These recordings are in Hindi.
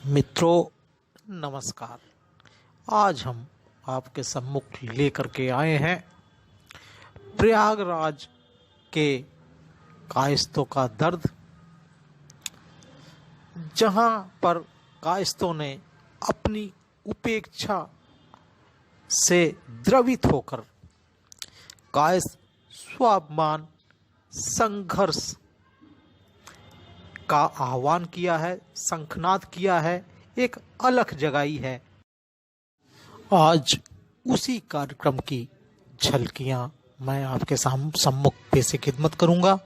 मित्रों नमस्कार। आज हम आपके सम्मुख लेकर के आए हैं प्रयागराज के कायस्थों का दर्द, जहां पर कायस्थों ने अपनी उपेक्षा से द्रवित होकर कायस्थ स्वाभिमान संघर्ष का आह्वान किया है, शंखनाद किया है, एक अलख जगाई है। आज उसी कार्यक्रम की झलकियां मैं आपके सम्मुख पेश खिदमत करूंगा।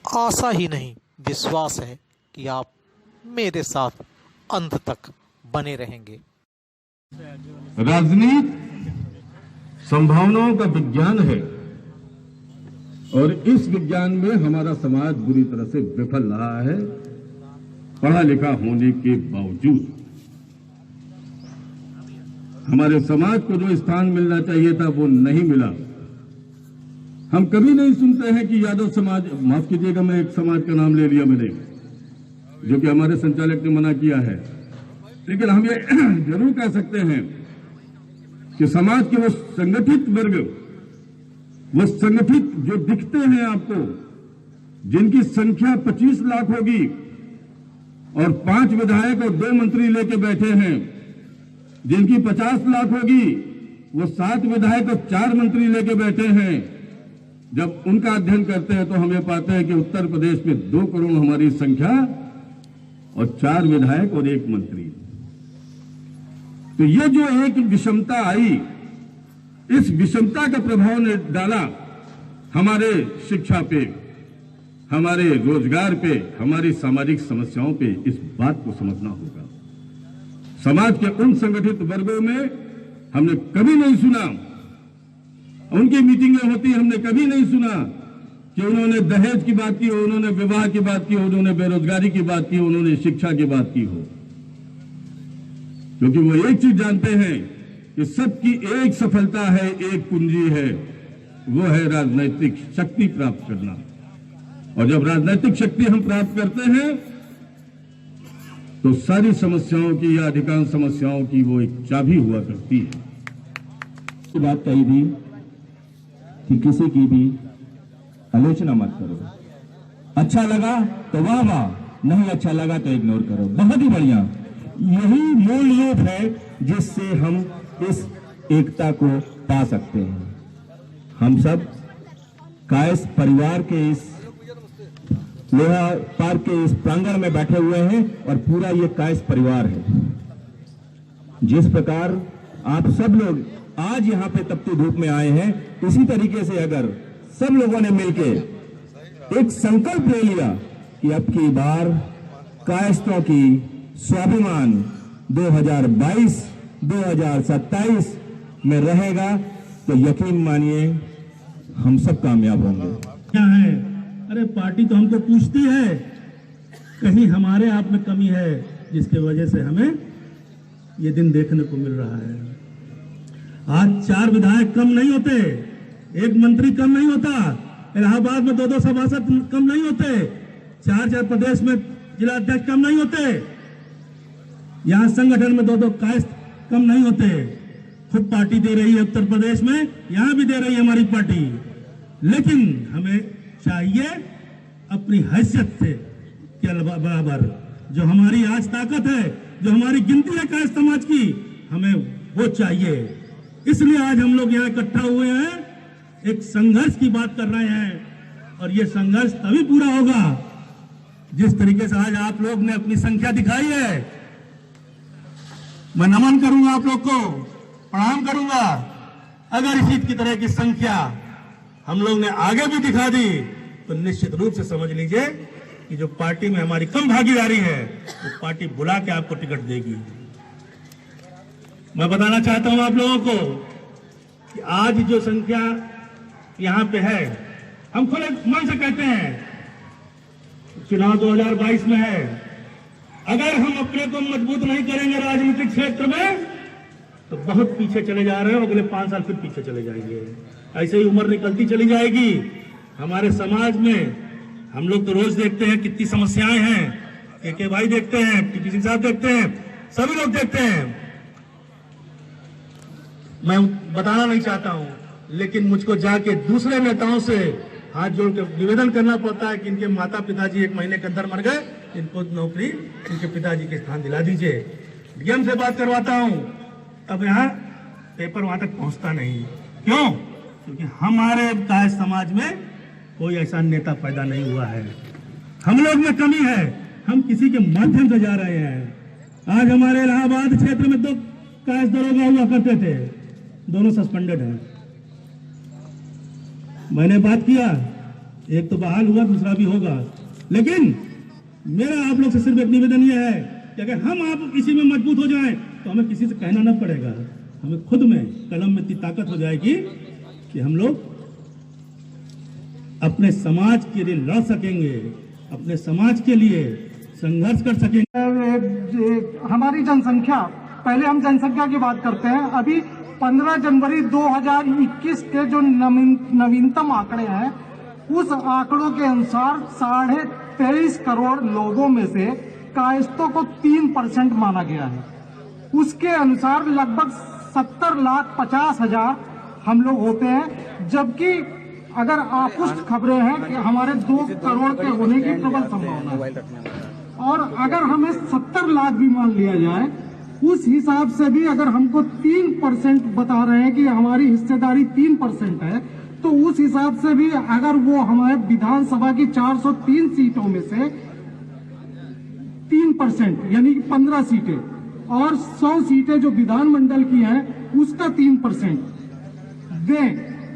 आशा ही नहीं विश्वास है कि आप मेरे साथ अंत तक बने रहेंगे। राजनीति संभावनाओं का विज्ञान है और इस विज्ञान में हमारा समाज बुरी तरह से विफल रहा है, पढ़ा लिखा होने के बावजूद। हमारे समाज को जो स्थान मिलना चाहिए था वो नहीं मिला। हम कभी नहीं सुनते हैं कि यादव समाज, माफ कीजिएगा मैं एक समाज का नाम ले लिया मैंने, जो कि हमारे संचालक ने मना किया है, लेकिन हम ये जरूर कह सकते हैं कि समाज के वो संगठित वर्ग, वो संगठित जो दिखते हैं आपको, जिनकी संख्या 25 लाख होगी और 5 विधायक और 2 मंत्री लेके बैठे हैं, जिनकी 50 लाख होगी वो 7 विधायक और 4 मंत्री लेके बैठे हैं। जब उनका अध्ययन करते हैं तो हम ये पाते हैं कि उत्तर प्रदेश में 2 करोड़ हमारी संख्या और 4 विधायक और 1 मंत्री। तो ये जो एक विषमता आई, इस विषमता का प्रभाव ने डाला हमारे शिक्षा पे, हमारे रोजगार पे, हमारी सामाजिक समस्याओं पे। इस बात को समझना होगा। समाज के उन संगठित वर्गों में हमने कभी नहीं सुना, उनकी मीटिंगें होती हमने कभी नहीं सुना कि उन्होंने दहेज की बात की हो, उन्होंने विवाह की बात की हो, उन्होंने बेरोजगारी की बात की हो, उन्होंने शिक्षा की बात की हो। क्योंकि वो एक चीज जानते हैं कि सबकी एक सफलता है, एक कुंजी है, वो है राजनीतिक शक्ति प्राप्त करना। और जब राजनीतिक शक्ति हम प्राप्त करते हैं तो सारी समस्याओं की या अधिकांश समस्याओं की वो एक चाबी हुआ करती है। बात कही थी कि किसी की भी आलोचना मत करो, अच्छा लगा तो वाह वाह, नहीं अच्छा लगा तो इग्नोर करो। बहुत ही बढ़िया, यही मूल रूप है जिससे हम इस एकता को पा सकते हैं। हम सब कायस्थ परिवार के इस लोहा पार्क के इस प्रांगण में बैठे हुए हैं और पूरा ये कायस्थ परिवार है। जिस प्रकार आप सब लोग आज यहाँ पे तपती धूप में आए हैं, इसी तरीके से अगर सब लोगों ने मिलकर एक संकल्प ले लिया कि अब की बार कायस्थों की स्वाभिमान 2022-2027 में रहेगा, तो यकीन मानिए हम सब कामयाब होंगे। क्या है, अरे पार्टी तो हमको पूछती है, कहीं हमारे आप में कमी है जिसके वजह से हमें ये दिन देखने को मिल रहा है। आज 4 विधायक कम नहीं होते, 1 मंत्री कम नहीं होता, इलाहाबाद में 2-2 सभासद कम नहीं होते, 4-4 प्रदेश में जिला अध्यक्ष कम नहीं होते, यहां संगठन में 2-2 कायस्थ कम नहीं होते। खुद पार्टी दे रही है उत्तर प्रदेश में, यहां भी दे रही है हमारी पार्टी। लेकिन हमें चाहिए अपनी हैसियत से के बराबर जो हमारी आज ताकत है, जो हमारी गिनती है कायस्थ समाज की, हमें वो चाहिए। इसलिए आज हम लोग यहाँ इकट्ठा हुए हैं, एक संघर्ष की बात कर रहे हैं। और ये संघर्ष तभी पूरा होगा जिस तरीके से आज आप लोग ने अपनी संख्या दिखाई है। मैं नमन करूंगा आप लोग को, प्रणाम करूंगा। अगर इसी की तरह की संख्या हम लोग ने आगे भी दिखा दी तो निश्चित रूप से समझ लीजिए कि जो पार्टी में हमारी कम भागीदारी है वो पार्टी बुला के आपको टिकट देगी। मैं बताना चाहता हूं आप लोगों को कि आज जो संख्या यहां पे है, हम खुले मन से कहते हैं चुनाव 2022 में है, अगर हम अपने को मजबूत नहीं करेंगे राजनीतिक क्षेत्र में तो बहुत पीछे चले जा रहे हैं, अगले 5 साल फिर पीछे चले जाएंगे। ऐसे ही उम्र निकलती चली जाएगी। हमारे समाज में हम लोग तो रोज देखते हैं कितनी समस्याएं हैं, के भाई देखते हैं, टीपी सिंह साहब देखते हैं, सभी लोग देखते हैं। मैं बताना नहीं चाहता हूं, लेकिन मुझको जाके दूसरे नेताओं से हाथ जोड़ के निवेदन करना पड़ता है कि इनके माता पिताजी 1 महीने के अंदर मर गए, इनको नौकरी इनके पिताजी के स्थान दिला दीजिए। डीएम से बात करवाता हूं, तब यहाँ पेपर वहां तक पहुंचता नहीं। क्यों? क्योंकि हमारे कायस्थ समाज में कोई ऐसा नेता पैदा नहीं हुआ है। हम लोग में कमी है, हम किसी के माध्यम से जा रहे हैं। आज हमारे इलाहाबाद क्षेत्र में 2 कायस्थ दरोगा हुआ करते थे, दोनों सस्पेंडेड हैं। मैंने बात किया, एक तो बहाल हुआ, दूसरा भी होगा। लेकिन मेरा आप लोग से सिर्फ एक निवेदन यह है कि अगर हम आप इसी में मजबूत हो जाएं तो हमें किसी से कहना ना पड़ेगा, हमें खुद में कलम में इतनी ताकत हो जाएगी कि हम लोग अपने समाज के लिए लड़ सकेंगे, अपने समाज के लिए संघर्ष कर सकेंगे। हमारी जनसंख्या, पहले हम जनसंख्या की बात करते हैं। अभी 15 जनवरी 2021 के जो नवीनतम आंकड़े हैं, उस आंकड़ों के अनुसार 23.5 करोड़ लोगों में से कायस्थों को 3% माना गया है। उसके अनुसार लगभग 70,50,000 हम लोग होते हैं, जबकि अगर आपुष्ट खबरें हैं कि हमारे 2 करोड़ के होने की प्रबल संभावना है। और अगर हमें 70 लाख भी मान लिया जाए, उस हिसाब से भी अगर हमको 3% बता रहे हैं कि हमारी हिस्सेदारी 3% है, तो उस हिसाब से भी अगर वो हमारे विधानसभा की 403 सीटों में से 3% यानी कि 15 सीटें और 100 सीटें जो विधानमंडल की हैं उसका 3% दें,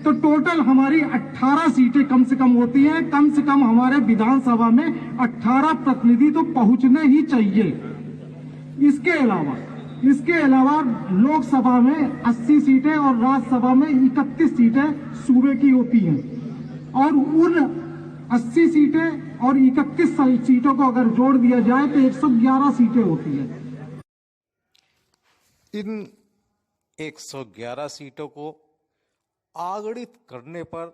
तो टोटल हमारी 18 सीटें कम से कम होती हैं। कम से कम हमारे विधानसभा में 18 प्रतिनिधि तो पहुंचने ही चाहिए। इसके अलावा लोकसभा में 80 सीटें और राज्यसभा में 31 सीटें सूबे की होती हैं, और उन 80 सीटें और 31 सीटों को अगर जोड़ दिया जाए तो 111 सीटें होती हैं। इन 111 सीटों को आगणित करने पर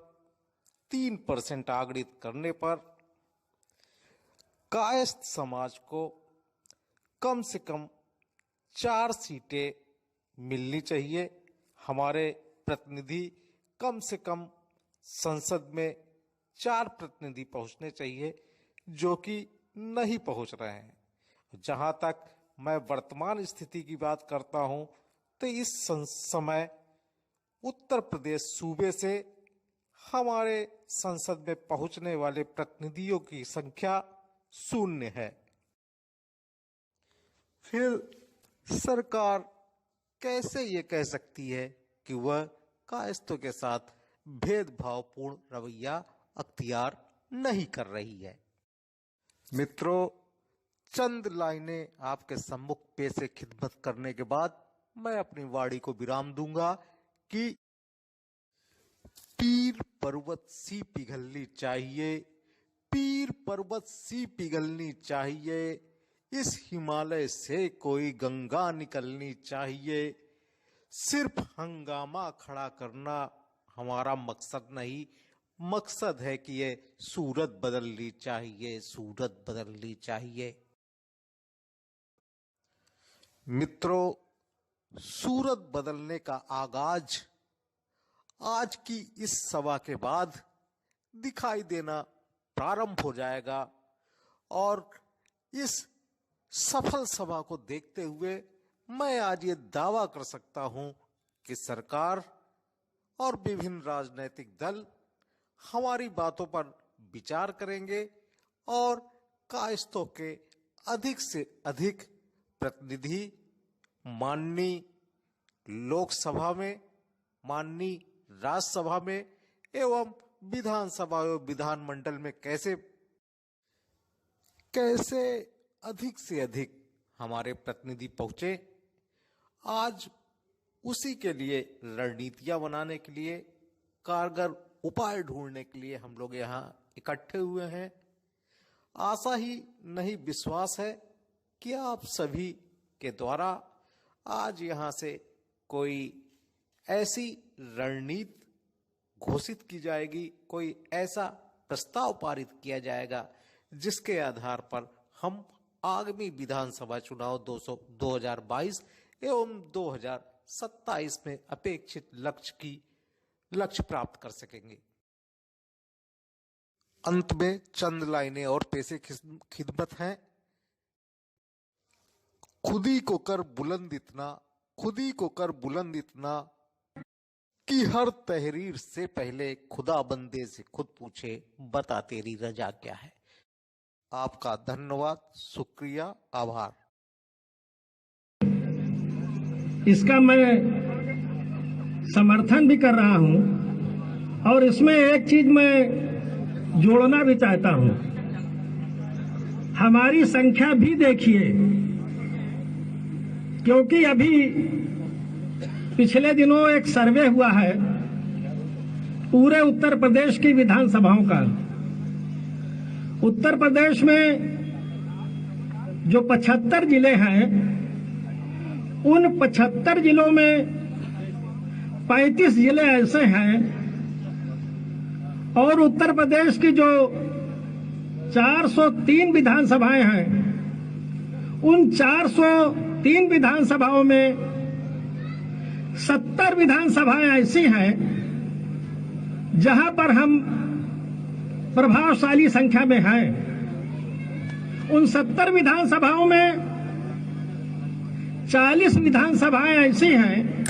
3% आगणित करने पर कायस्थ समाज को कम से कम 4 सीटें मिलनी चाहिए। हमारे प्रतिनिधि कम से कम संसद में 4 प्रतिनिधि पहुंचने चाहिए, जो कि नहीं पहुंच रहे हैं। जहां तक मैं वर्तमान स्थिति की बात करता हूं, तो इस समय उत्तर प्रदेश सूबे से हमारे संसद में पहुंचने वाले प्रतिनिधियों की संख्या 0 है। फिर सरकार कैसे ये कह सकती है कि वह कायस्थों के साथ भेदभावपूर्ण रवैया अख्तियार नहीं कर रही है। मित्रों, चंद लाइनें आपके सम्मुख पेश खिदमत करने के बाद मैं अपनी वाणी को विराम दूंगा कि पीर पर्वत सी पिघलनी चाहिए, पीर पर्वत सी पिघलनी चाहिए, इस हिमालय से कोई गंगा निकलनी चाहिए। सिर्फ हंगामा खड़ा करना हमारा मकसद नहीं, मकसद है कि ये सूरत बदलनी चाहिए, सूरत बदलनी चाहिए। मित्रों, सूरत बदलने का आगाज आज की इस सभा के बाद दिखाई देना प्रारंभ हो जाएगा, और इस सफल सभा को देखते हुए मैं आज ये दावा कर सकता हूं कि सरकार और विभिन्न राजनीतिक दल हमारी बातों पर विचार करेंगे और कायस्थों के अधिक से अधिक प्रतिनिधि माननीय लोकसभा में, माननीय राज्यसभा में एवं विधानसभा एवं विधानमंडल में कैसे अधिक से अधिक हमारे प्रतिनिधि पहुंचे। आज उसी के लिए रणनीतियां बनाने के लिए, कारगर उपाय ढूंढने के लिए हम लोग यहाँ इकट्ठे हुए हैं। आशा ही नहीं विश्वास है कि आप सभी के द्वारा आज यहाँ से कोई ऐसी रणनीति घोषित की जाएगी, कोई ऐसा प्रस्ताव पारित किया जाएगा जिसके आधार पर हम आगामी विधानसभा चुनाव 2022 एवं 2027 में अपेक्षित लक्ष्य प्राप्त कर सकेंगे। अंत में चंद लाइनें और पेशे खिदमत हैं। खुदी को कर बुलंद इतना कि हर तहरीर से पहले खुदा बंदे से खुद पूछे, बता तेरी रजा क्या है। आपका धन्यवाद, शुक्रिया, आभार। इसका मैं समर्थन भी कर रहा हूं और इसमें एक चीज मैं जोड़ना भी चाहता हूं। हमारी संख्या भी देखिए, क्योंकि अभी पिछले दिनों एक सर्वे हुआ है पूरे उत्तर प्रदेश की विधानसभाओं का। उत्तर प्रदेश में जो 75 जिले हैं, उन 75 जिलों में 35 जिले ऐसे हैं और उत्तर प्रदेश की जो 403 विधानसभाएं हैं, उन 403 विधानसभाओं में 70 विधानसभाएं ऐसी हैं जहां पर हम प्रभावशाली संख्या में हैं। उन 70 विधानसभाओं में 40 विधानसभाएं ऐसी हैं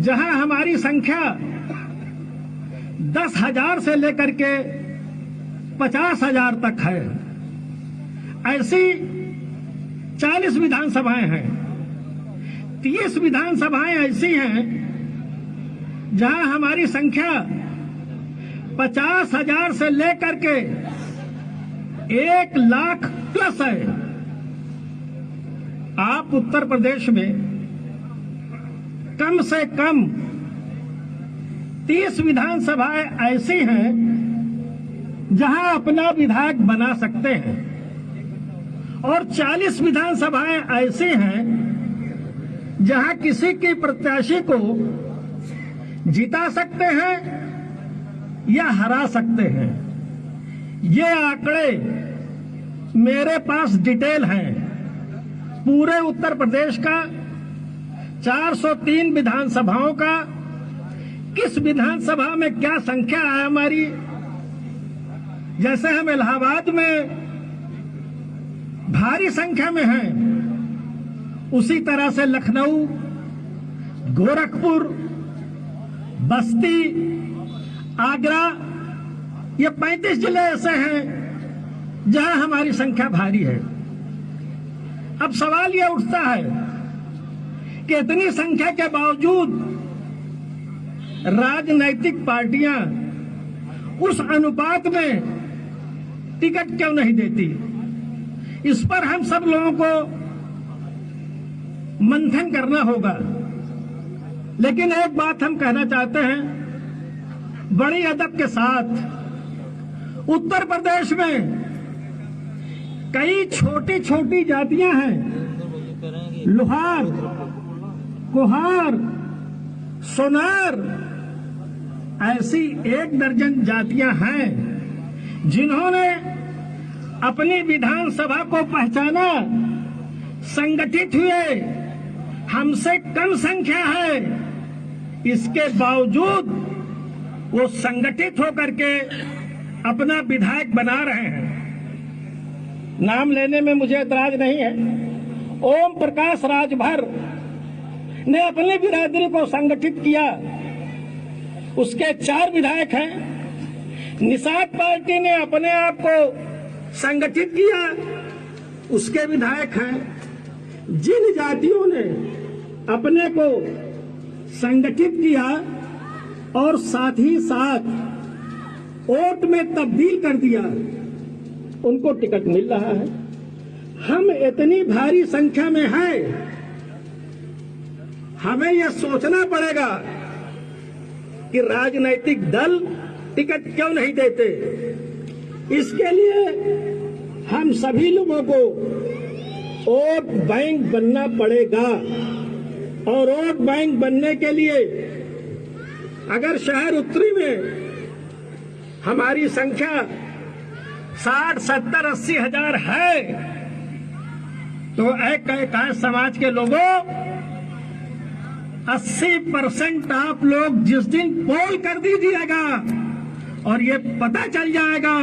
जहां हमारी संख्या 10,000 से लेकर के 50,000 तक है। ऐसी 40 विधानसभाएं हैं। 30 विधानसभाएं ऐसी हैं जहां हमारी संख्या 50,000 से लेकर के 1 लाख प्लस है। आप उत्तर प्रदेश में कम से कम 30 विधानसभाएं ऐसी हैं जहां अपना विधायक बना सकते हैं और 40 विधानसभाएं ऐसी हैं जहां किसी की प्रत्याशी को जिता सकते हैं या हरा सकते हैं। ये आंकड़े मेरे पास डिटेल हैं पूरे उत्तर प्रदेश का, 403 विधानसभाओं का, किस विधानसभा में क्या संख्या है हमारी। जैसे हम इलाहाबाद में भारी संख्या में हैं, उसी तरह से लखनऊ, गोरखपुर, बस्ती, आगरा, ये 35 जिले ऐसे हैं जहां हमारी संख्या भारी है। अब सवाल यह उठता है कि इतनी संख्या के बावजूद राजनैतिक पार्टियां उस अनुपात में टिकट क्यों नहीं देती। इस पर हम सब लोगों को मंथन करना होगा। लेकिन एक बात हम कहना चाहते हैं बड़ी अदब के साथ, उत्तर प्रदेश में कई छोटी छोटी जातियां हैं। लोहार, कुहार, सोनार, ऐसी 1 दर्जन जातियां हैं जिन्होंने अपनी विधानसभा को पहचाना, संगठित हुए। हमसे कम संख्या है, इसके बावजूद वो संगठित होकर के अपना विधायक बना रहे हैं। नाम लेने में मुझे एतराज नहीं है। ओम प्रकाश राजभर ने अपनी बिरादरी को संगठित किया, उसके 4 विधायक हैं। निषाद पार्टी ने अपने आप को संगठित किया, उसके विधायक हैं। जिन जातियों ने अपने को संगठित किया और साथ ही साथ वोट में तब्दील कर दिया, उनको टिकट मिल रहा है। हम इतनी भारी संख्या में हैं, हमें यह सोचना पड़ेगा कि राजनीतिक दल टिकट क्यों नहीं देते। इसके लिए हम सभी लोगों को वोट बैंक बनना पड़ेगा और वोट बैंक बनने के लिए अगर शहर उत्तरी में हमारी संख्या 60, 70, 80 हजार है तो कायस्थ समाज के लोगों 80% आप लोग जिस दिन पोल कर दीजिएगा और ये पता चल जाएगा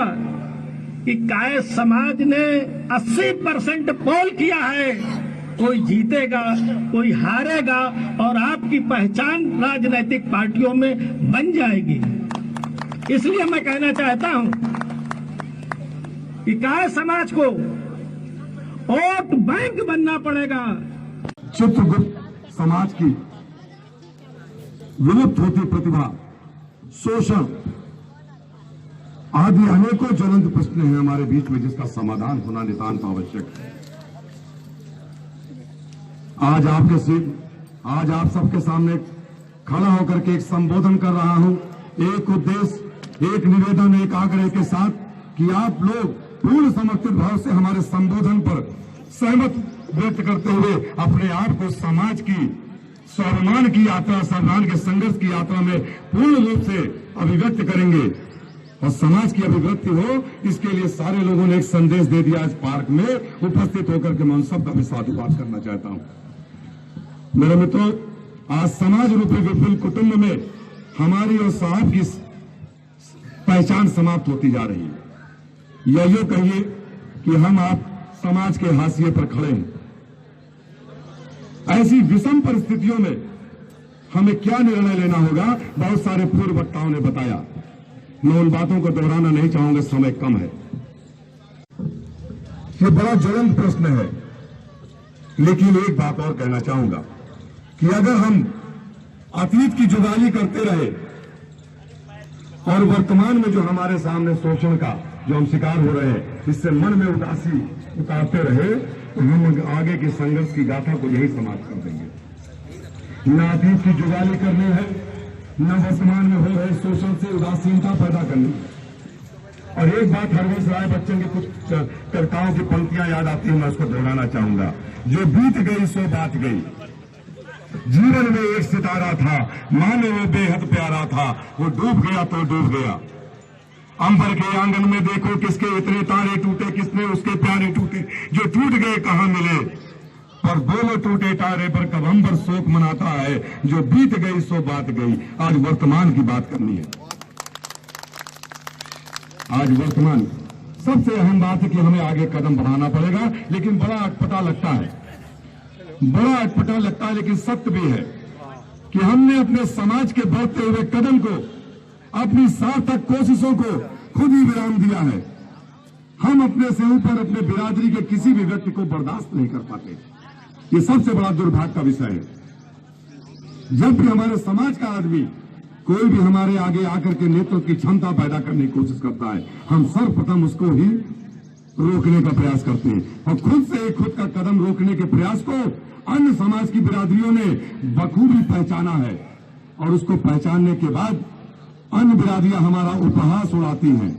कि कायस्थ समाज ने 80% पोल किया है, कोई जीतेगा कोई हारेगा और आपकी पहचान राजनीतिक पार्टियों में बन जाएगी। इसलिए मैं कहना चाहता हूं कि कायस्थ समाज को वोट बैंक बनना पड़ेगा। चित्रगुप्त समाज की विलुप्त होती प्रतिभा, शोषण आदि अनेकों ज्वलंत प्रश्न हैं हमारे बीच में, जिसका समाधान होना नितांत आवश्यक है। आज आप सबके सामने खड़ा होकर के एक संबोधन कर रहा हूं, एक उद्देश्य, एक निवेदन, एक आग्रह के साथ कि आप लोग पूर्ण समर्पित भाव से हमारे संबोधन पर सहमत व्यक्त करते हुए अपने आप को समाज की स्वाभिमान की यात्रा, स्वाभिमान के संघर्ष की यात्रा में पूर्ण रूप से अभिव्यक्त करेंगे और समाज की अभिव्यक्ति हो, इसके लिए सारे लोगों ने एक संदेश दे दिया। इस पार्क में उपस्थित होकर के मैं उन सबका भी साधुवाद करना चाहता हूं। मेरे मित्रों, आज समाज रूपी विपुल कुटुंब में हमारी और साहब की पहचान समाप्त होती जा रही है। या यूं कहिए कि हम आप समाज के हाशिए पर खड़े हैं। ऐसी विषम परिस्थितियों में हमें क्या निर्णय लेना होगा, बहुत सारे पूर्व वक्ताओं ने बताया। मैं उन बातों को दोहराना नहीं चाहूंगा, समय कम है। ये बड़ा ज्वलंत प्रश्न है, लेकिन एक बात और कहना चाहूंगा कि अगर हम अतीत की जुगाली करते रहे और वर्तमान में जो हमारे सामने शोषण का जो हम शिकार हो रहे हैं, इससे मन में उदासी उतारते रहे, तो हम आगे के संघर्ष की गाथा को यही समाप्त कर देंगे। न अतीत की जुगाली करनी है, न वर्तमान में हो रहे शोषण से उदासीनता पैदा करनी है। और एक बात हरवंश राय बच्चन के कुछ कविताओं की पंक्तियां याद आती है, मैं उसको दोहराना चाहूंगा। जो बीत गई सो बात गई, जीवन में एक सितारा था, मानो वो बेहद प्यारा था, वो डूब गया तो डूब गया। अंबर के आंगन में देखो किसके इतने तारे टूटे, किसने उसके प्यारे टूटे, जो टूट गए कहां मिले। पर बोलो टूटे तारे पर कब अंबर शोक मनाता है, जो बीत गई सो बात गई। आज वर्तमान की बात करनी है। आज वर्तमान सबसे अहम बात है कि हमें आगे कदम बढ़ाना पड़ेगा, लेकिन बड़ा अटपटा लगता है, लेकिन सत्य भी है कि हमने अपने समाज के बढ़ते हुए कदम को, अपनी सार्थक कोशिशों को खुद ही विराम दिया है। हम अपने से ऊपर अपने बिरादरी के किसी भी व्यक्ति को बर्दाश्त नहीं कर पाते। ये सबसे बड़ा दुर्भाग्य का विषय है। जब भी हमारे समाज का आदमी कोई भी हमारे आगे आकर के नेतृत्व की क्षमता पैदा करने की कोशिश करता है, हम सर्वप्रथम उसको ही रोकने का प्रयास करते हैं। और खुद का कदम रोकने के प्रयास को अन्य समाज की बिरादरियों ने बखूबी पहचाना है, और उसको पहचानने के बाद अन्य बिरादरियां हमारा उपहास उड़ाती हैं,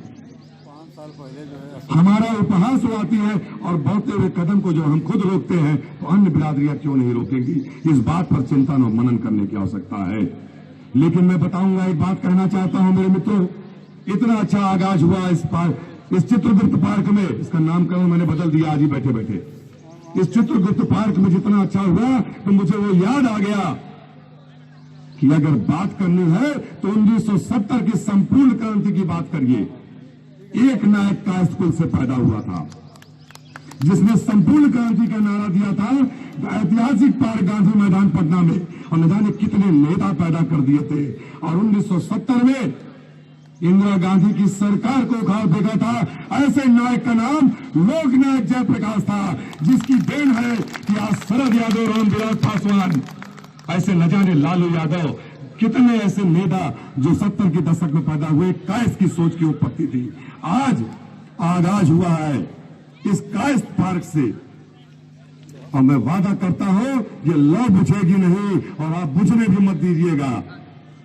और बढ़ते हुए कदम को जो हम खुद रोकते हैं, तो अन्य बिरादरियां क्यों नहीं रोकेंगी। इस बात पर चिंतन और मनन करने की आवश्यकता है। लेकिन मैं बताऊंगा, एक बात कहना चाहता हूं मेरे मित्रों, इतना अच्छा आगाज हुआ इस चित्रगुप्त पार्क में, इसका नामकरण मैंने बदल दिया आज ही बैठे बैठे। इस चित्रगुप्त पार्क में जितना अच्छा हुआ, तो मुझे वो याद आ गया कि अगर बात करनी है तो 1970 की संपूर्ण क्रांति की बात करिए। एक नायक कायस्थ कुल से पैदा हुआ था, जिसने संपूर्ण क्रांति का नारा दिया था ऐतिहासिक पार्क गांधी मैदान पटना में, और न जाने कितने नेता पैदा कर दिए थे। और 1970 में इंदिरा गांधी की सरकार को उखाड़ फेंका था। ऐसे नायक का नाम लोकनायक जयप्रकाश था, जिसकी देन है कि आज शरद यादव, रामविलास पासवान, ऐसे न जाने लालू यादव, कितने ऐसे नेता जो 70 के दशक में पैदा हुए, कायस्थ की सोच की उत्पत्ति थी। आज आगाज हुआ है इस कायस्थ पार्क से, और मैं वादा करता हूं ये लौ बुझेगी नहीं, और आप बुझने भी मत दीजिएगा।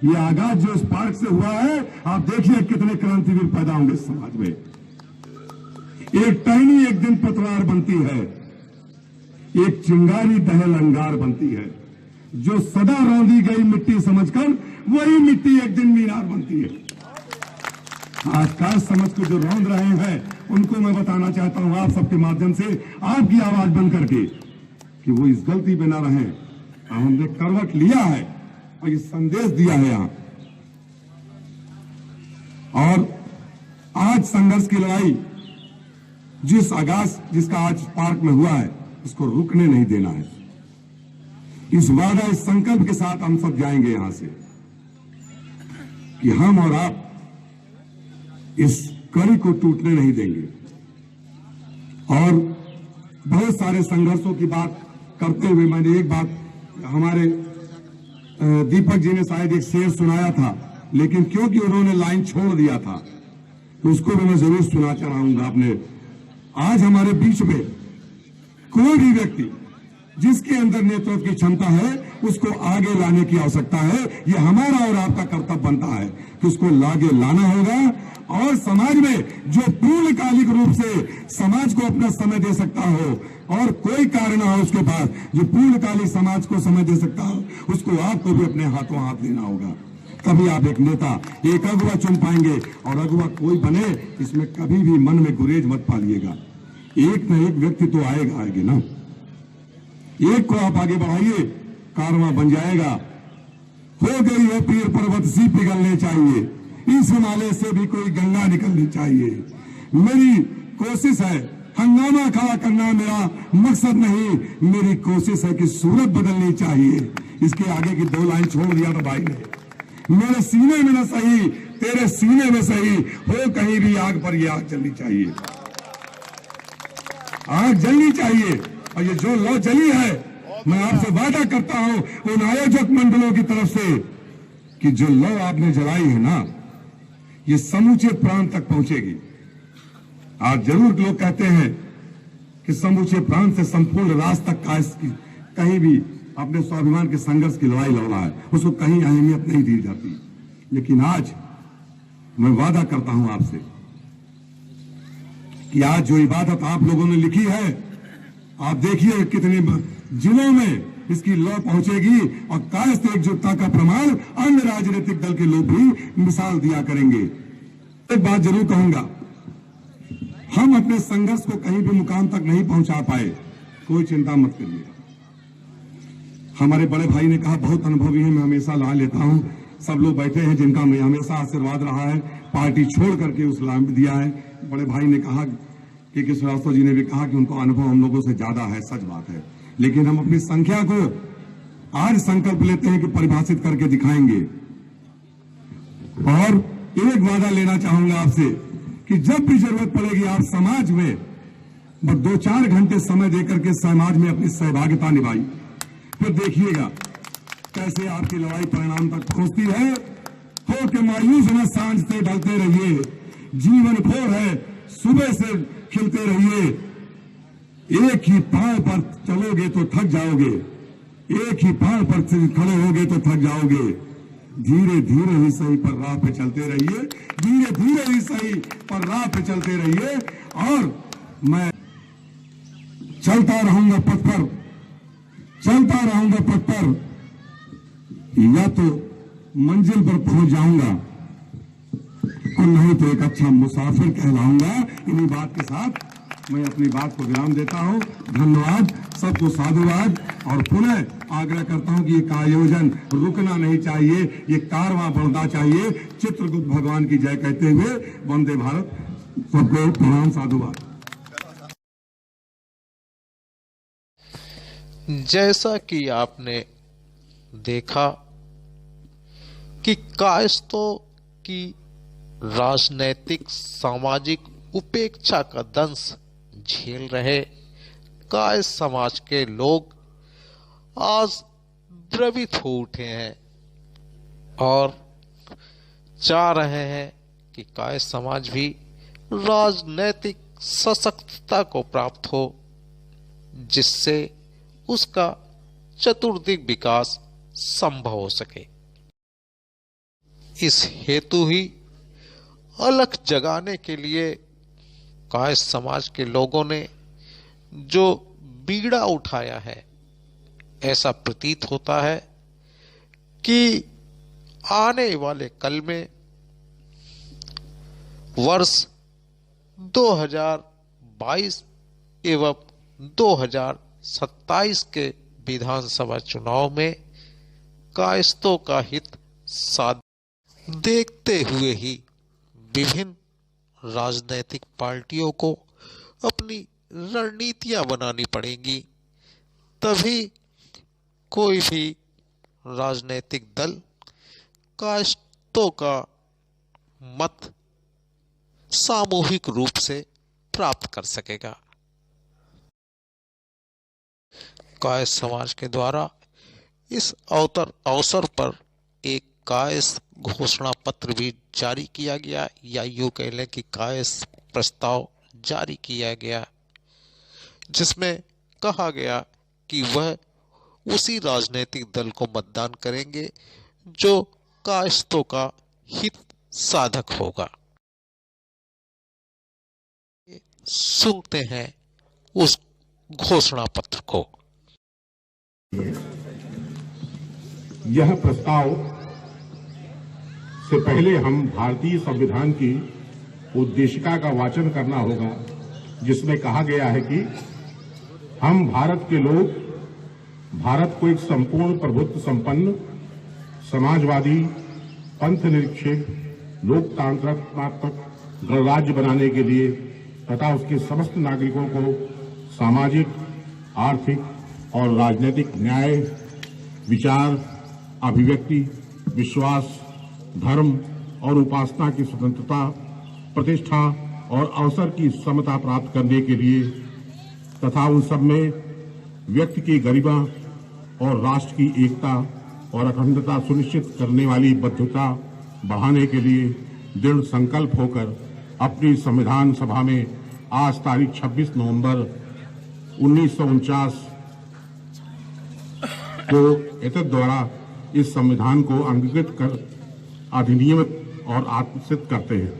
ये आगाज जो इस पार्क से हुआ है, आप देखिए कितने क्रांतिवीर पैदा होंगे इस समाज में। एक टहनी एक दिन पतवार बनती है, एक चिंगारी दहल अंगार बनती है। जो सदा रौंदी गई मिट्टी समझकर, वही मिट्टी एक दिन मीनार बनती है। आज कायस्थ समाज को जो रौंद रहे हैं, उनको मैं बताना चाहता हूं आप सबके माध्यम से, आपकी आवाज बन करके, कि वो इस गलती पे ना रहें। हमने करवट लिया है और ये संदेश दिया है यहां। और आज संघर्ष की लड़ाई जिस आगाज जिसका आज पार्क में हुआ है, उसको रुकने नहीं देना है। इस वादा, इस संकल्प के साथ हम सब जाएंगे यहां से कि हम और आप इस कड़ी को टूटने नहीं देंगे। और बहुत सारे संघर्षों की बात करते हुए मैंने एक बात, हमारे दीपक जी ने शायद एक शेर सुनाया था, लेकिन क्योंकि उन्होंने लाइन छोड़ दिया था तो उसको भी मैं जरूर सुना चाहूंगा अपने। आज हमारे बीच में कोई भी व्यक्ति जिसके अंदर नेतृत्व की क्षमता है, उसको आगे लाने की आवश्यकता है। ये हमारा और आपका कर्तव्य बनता है कि उसको आगे लाना होगा। और समाज में जो पूर्णकालिक रूप से समाज को अपना समय दे सकता हो और कोई कार्य ना हो उसके पास, जो पूर्णकालिक समाज को समय दे सकता हो, उसको आपको भी अपने हाथों हाथ लेना होगा। तभी आप एक नेता, एक अगुवा चुन पाएंगे। और अगुवा कोई बने, इसमें कभी भी मन में गुरेज मत पालिएगा। एक न एक व्यक्ति तो आएगा ना, एक को आप आगे बढ़ाइए, कारवां बन जाएगा। हो गई है पीर पर्वत सी पिघलने चाहिए, इस हिमालय से भी कोई गंगा निकलनी चाहिए। मेरी कोशिश है, हंगामा खड़ा करना मेरा मकसद नहीं, मेरी कोशिश है कि सूरत बदलनी चाहिए। इसके आगे की 2 लाइन छोड़ दिया था भाई ने, मेरे सीने में न सही तेरे सीने में सही हो, कहीं भी आग पर ये आग जलनी चाहिए, आग जलनी चाहिए। और ये जो लौ जली है, मैं आपसे वादा करता हूं उन आयोजक मंडलों की तरफ से कि जो लौ आपने जलाई है ना, ये समूचे प्रांत तक पहुंचेगी। आज जरूर लोग कहते हैं कि समूचे प्रांत से संपूर्ण राष्ट्र तक का कहीं भी अपने स्वाभिमान के संघर्ष की लड़ाई लड़ रहा है, उसको कहीं अहमियत नहीं दी जाती। लेकिन आज मैं वादा करता हूं आपसे कि आज जो इबादत आप लोगों ने लिखी है, आप देखिए कितने जिलों में इसकी लौ पहुंचेगी और कायस्थ एकजुटता का प्रमाण अन्य राजनीतिक दल के लोग भी मिसाल दिया करेंगे। एक बात जरूर कहूंगा, हम अपने संघर्ष को कहीं भी मुकाम तक नहीं पहुंचा पाए, कोई चिंता मत करिए। हमारे बड़े भाई ने कहा बहुत अनुभवी है, मैं हमेशा ला लेता हूं। सब लोग बैठे हैं जिनका मैं हमेशा आशीर्वाद रहा है, पार्टी छोड़ करके उस लाभ दिया है। बड़े भाई ने कहा कि श्रीवास्तव जी ने भी कहा कि उनको अनुभव हम लोगों से ज्यादा है, सच बात है। लेकिन हम अपनी संख्या को आज संकल्प लेते हैं कि परिभाषित करके दिखाएंगे। और एक वादा लेना चाहूंगा आपसे कि जब भी जरूरत पड़ेगी, आप समाज में बस 2-4 घंटे समय देकर के समाज में अपनी सहभागिता निभाई, फिर देखिएगा कैसे आपकी लड़ाई परिणाम तक पहुंचती है। हो के मायूस न सांझ से ढलते रहिए, जीवन भोर है सुबह से खिलते रहिए। एक ही पांव पर चलोगे तो थक जाओगे, एक ही पांव पर खड़े होगे तो थक जाओगे। धीरे धीरे ही सही पर राह पे चलते रहिए, धीरे धीरे ही सही पर राह पे चलते रहिए। और मैं चलता रहूंगा पथ पर, चलता रहूंगा पथ पर, या तो मंजिल पर पहुंच जाऊंगा और नहीं तो एक अच्छा मुसाफिर कहलाऊंगा। इन्हीं बात के साथ मैं अपनी बात को विराम देता हूं। धन्यवाद, सबको साधुवाद। और पुनः आग्रह करता हूं कि ये आयोजन रुकना नहीं चाहिए, ये कारवां बढ़ना चाहिए। चित्रगुप्त भगवान की जय कहते हुए वंदे भारत। सबको प्रणाम, साधुवाद। जैसा कि आपने देखा कि कायस्थों की राजनैतिक सामाजिक उपेक्षा का दंश झेल रहे कायस्थ समाज के लोग आज द्रवित हो उठे हैं और चाह रहे हैं कि कायस्थ समाज भी राजनैतिक सशक्तता को प्राप्त हो, जिससे उसका चतुर्दिक विकास संभव हो सके। इस हेतु ही अलख जगाने के लिए कायस्थ समाज के लोगों ने जो बीड़ा उठाया है, ऐसा प्रतीत होता है कि आने वाले कल में वर्ष 2022 एवं 2027 के विधानसभा चुनाव में कायस्थों का हित साध देखते हुए ही विभिन्न राजनीतिक पार्टियों को अपनी रणनीतियां बनानी पड़ेंगी, तभी कोई भी राजनीतिक दल कायस्थों का मत सामूहिक रूप से प्राप्त कर सकेगा। कायस्थ समाज के द्वारा इस अवसर पर एक कायस्थ घोषणा पत्र भी जारी किया गया, या यूं कह लें कि कायस्थ प्रस्ताव जारी किया गया, जिसमें कहा गया कि वह उसी राजनीतिक दल को मतदान करेंगे जो कायस्थों का हित साधक होगा। सुनते हैं उस घोषणा पत्र को। यह प्रस्ताव से पहले हम भारतीय संविधान की उद्देशिका का वाचन करना होगा, जिसमें कहा गया है कि हम भारत के लोग भारत को एक संपूर्ण प्रभुत्व संपन्न, समाजवादी, पंथ निरपेक्ष, लोकतांत्रिक गणराज्य बनाने के लिए तथा उसके समस्त नागरिकों को सामाजिक, आर्थिक और राजनीतिक न्याय, विचार, अभिव्यक्ति, विश्वास, धर्म और उपासना की स्वतंत्रता, प्रतिष्ठा और अवसर की समता प्राप्त करने के लिए तथा उन सब में व्यक्ति की गरिमा और राष्ट्र की एकता और अखंडता सुनिश्चित करने वाली बद्धता बढ़ाने के लिए दृढ़ संकल्प होकर अपनी संविधान सभा में आज तारीख 26 नवंबर 1949 को एतद द्वारा इस संविधान को अंगीकृत कर अधिनियमित और आत्मसिद्ध करते हैं।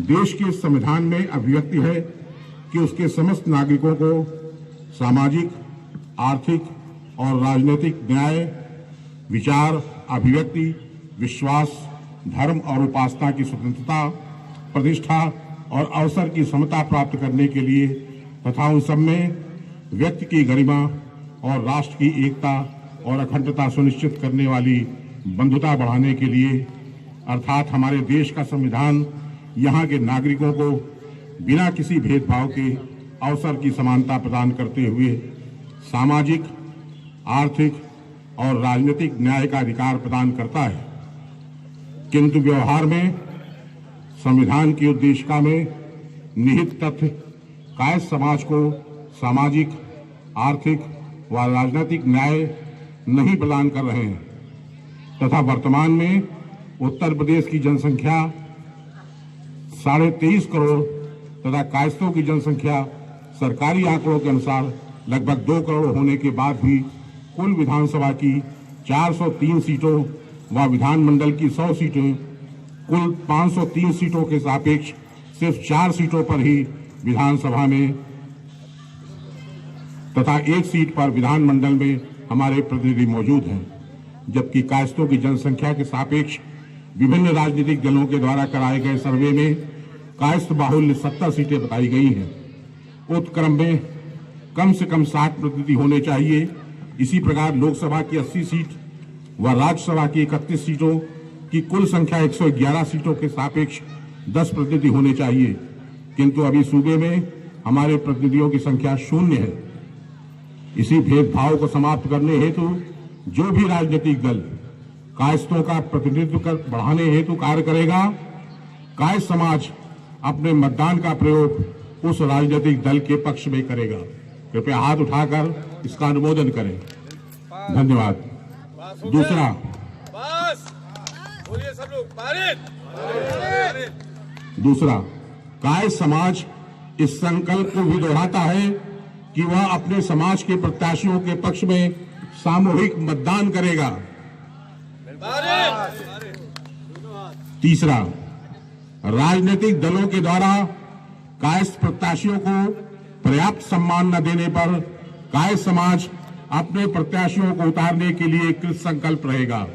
देश के संविधान में अभिव्यक्ति है कि उसके समस्त नागरिकों को सामाजिक, आर्थिक और राजनीतिक न्याय, विचार, अभिव्यक्ति, विश्वास, धर्म और उपासना की स्वतंत्रता, प्रतिष्ठा और अवसर की समता प्राप्त करने के लिए तथा उन सब में व्यक्ति की गरिमा और राष्ट्र की एकता और अखंडता सुनिश्चित करने वाली बंधुता बढ़ाने के लिए, अर्थात हमारे देश का संविधान यहाँ के नागरिकों को बिना किसी भेदभाव के अवसर की समानता प्रदान करते हुए सामाजिक, आर्थिक और राजनीतिक न्याय का अधिकार प्रदान करता है। किंतु व्यवहार में संविधान की उद्देशिका में निहित तथ्य कायस्थ समाज को सामाजिक, आर्थिक व राजनीतिक न्याय नहीं प्रदान कर रहे हैं तथा वर्तमान में उत्तर प्रदेश की जनसंख्या 23.5 करोड़ तथा कायस्थों की जनसंख्या सरकारी आंकड़ों के अनुसार लगभग 2 करोड़ होने के बाद भी कुल विधानसभा की 403 सीटों व विधानमंडल की 100 सीटें कुल 503 सीटों के सापेक्ष सिर्फ 4 सीटों पर ही विधानसभा में तथा 1 सीट पर विधानमंडल में हमारे प्रतिनिधि मौजूद हैं, जबकि कायस्थों की जनसंख्या के सापेक्ष विभिन्न राजनीतिक दलों के द्वारा कराए गए सर्वे में कायस्थ बाहुल्य 70 सीटें बताई गई हैं। उक्त क्रम में कम से कम 60 प्रतिनिधि होने चाहिए। इसी प्रकार लोकसभा की 80 सीट व राज्यसभा की 31 सीटों की कुल संख्या 111 सीटों के सापेक्ष 10 प्रतिनिधि होने चाहिए, किंतु अभी सूबे में हमारे प्रतिनिधियों की संख्या 0 है। इसी भेदभाव को समाप्त करने हेतु जो भी राजनीतिक दल कायस्थों का प्रतिनिधित्व बढ़ाने हेतु कार्य करेगा, कायस्थ समाज अपने मतदान का प्रयोग उस राजनीतिक दल के पक्ष में करेगा। कृपया हाथ उठाकर इसका अनुमोदन करें। धन्यवाद। दूसरा, कायस्थ समाज इस संकल्प को भी दोहराता है कि वह अपने समाज के प्रत्याशियों के पक्ष में सामूहिक मतदान करेगा। तीसरा, राजनीतिक दलों के द्वारा कायस्थ प्रत्याशियों को पर्याप्त सम्मान न देने पर कायस्थ समाज अपने प्रत्याशियों को उतारने के लिए कृत संकल्प रहेगा।